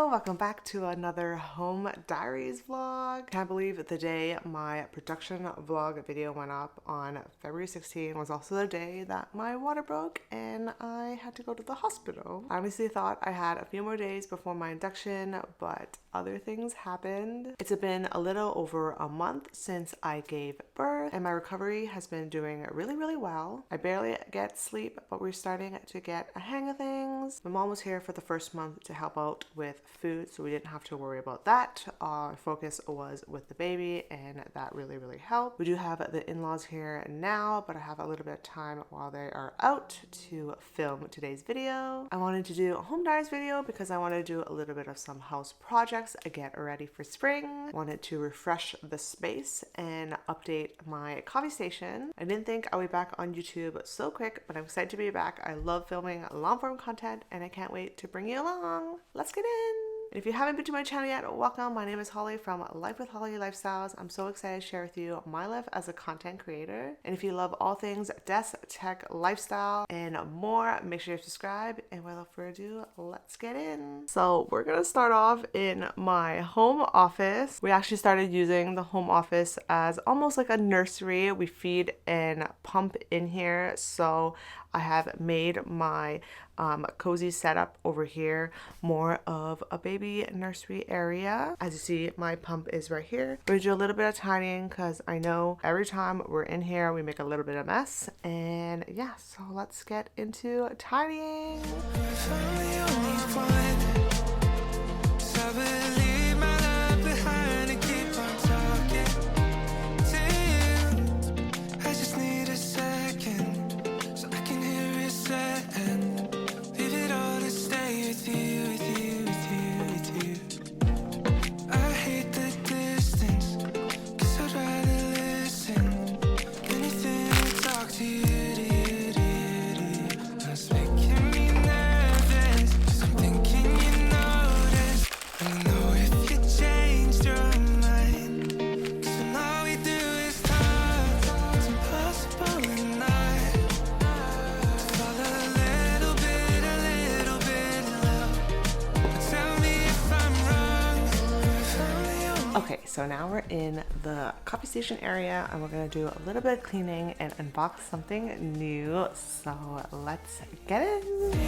Hello, welcome back to another home diaries vlog. Can't believe the day my production vlog video went up on February 16 was also the day that my water broke and I had to go to the hospital. I honestly thought I had a few more days before my induction, but other things happened. It's been a little over a month since I gave birth and my recovery has been doing really well. I barely get sleep, but we're starting to get a hang of things. My mom was here for the first month to help out with food, so we didn't have to worry about that. Our focus was with the baby and that really helped. We do have the in-laws here now, but I have a little bit of time while they are out to film today's video. I wanted to do a home diaries video because I wanted to do a little bit of some house projects, get ready for spring. Wanted to refresh the space and update my coffee station. I didn't think I would be back on YouTube so quick, but I'm excited to be back. I love filming long form content and I can't wait to bring you along. Let's get in. And if you haven't been to my channel yet, welcome. My name is Holly from Life with Holly Lifestyles. I'm so excited to share with you my life as a content creator. And if you love all things desk, tech, lifestyle, and more, make sure you subscribe. And without further ado, let's get in. So we're gonna start off in my home office. We actually started using the home office as almost like a nursery. We feed and pump in here. So I have made my cozy setup over here more of a baby nursery area. As you see, my pump is right here. We do a little bit of tidying because I know every time we're in here we make a little bit of mess, and yeah, so let's get into tidying. Okay, so now we're in the coffee station area and we're gonna do a little bit of cleaning and unbox something new. So let's get in.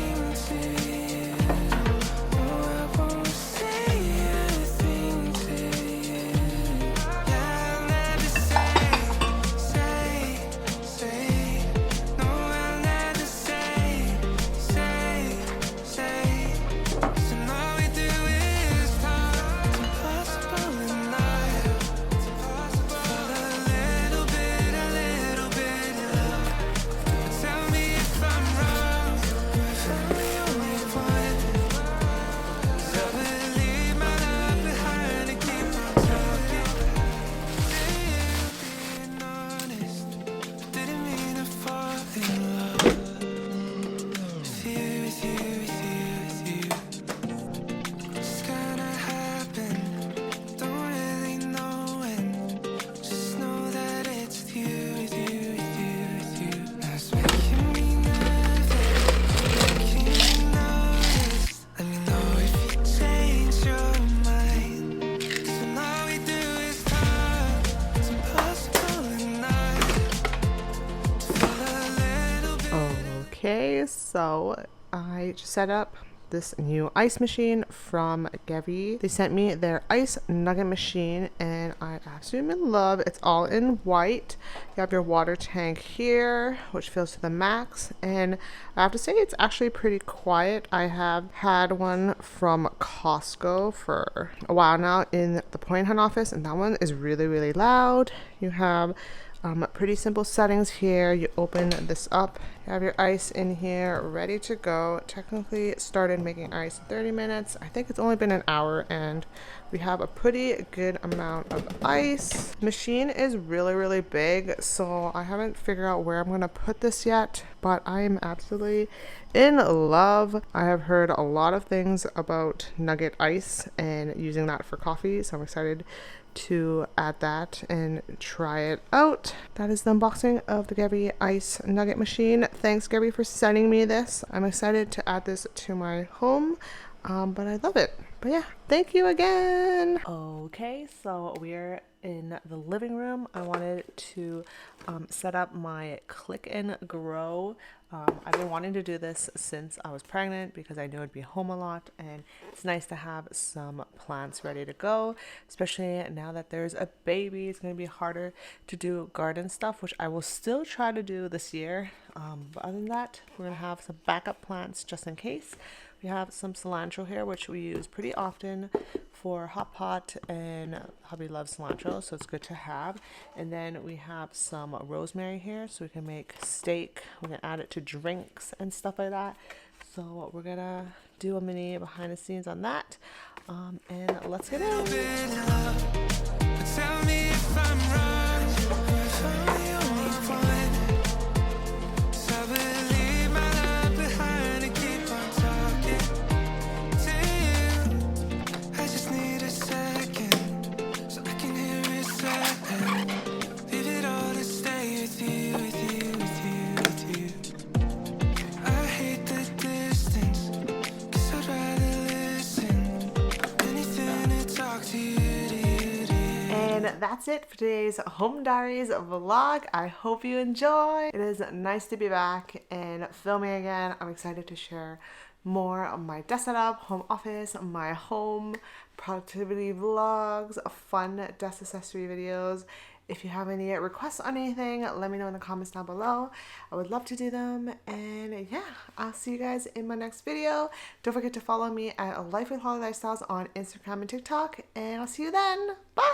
Okay, so I just set up this new ice machine from Gevi. They sent me their ice nugget machine and I absolutely love it. It's all in white. You have your water tank here, which fills to the max, and I have to say it's actually pretty quiet. I have had one from Costco for a while now in the point hunt office, and that one is really loud. You have pretty simple settings here. You open this up, you have your ice in here ready to go. Technically started making ice in 30 minutes. I think it's only been an hour and we have a pretty good amount of ice. Machine is really big, so I haven't figured out where I'm gonna put this yet, but I am absolutely in love. I have heard a lot of things about Nugget ice and using that for coffee, so I'm excited to add that and try it out. That is the unboxing of the Gevi Ice Nugget machine. Thanks Gevi for sending me this. I'm excited to add this to my home, but I love it. But yeah, thank you again. Okay, so we're in the living room. I wanted to set up my click and grow. I've been wanting to do this since I was pregnant because I knew I'd be home a lot, and it's nice to have some plants ready to go, especially now that there's a baby. It's going to be harder to do garden stuff, which I will still try to do this year. But other than that, we're going to have some backup plants just in case. We have some cilantro here, which we use pretty often for hot pot, and hubby loves cilantro, so it's good to have. And then we have some rosemary here, so we can make steak. We can add it to drinks and stuff like that. So we're gonna do a mini behind the scenes on that, and let's get in. Tell me if I'm wrong, if I'm the only one. So I will leave my love behind and keep on talking to you. I just need a second, so I can hear it second. Leave it all to stay with you, with you, with you, with you. I hate the distance, 'cause I'd rather listen. Anything to talk to you. And that's it for today's Home Diaries vlog. I hope you enjoy. It is nice to be back and filming again. I'm excited to share more of my desk setup, home office, my home productivity vlogs, fun desk accessory videos. If you have any requests on anything, let me know in the comments down below. I would love to do them. And yeah, I'll see you guys in my next video. Don't forget to follow me at Life with Holly Lifestyles on Instagram and TikTok. And I'll see you then. Bye!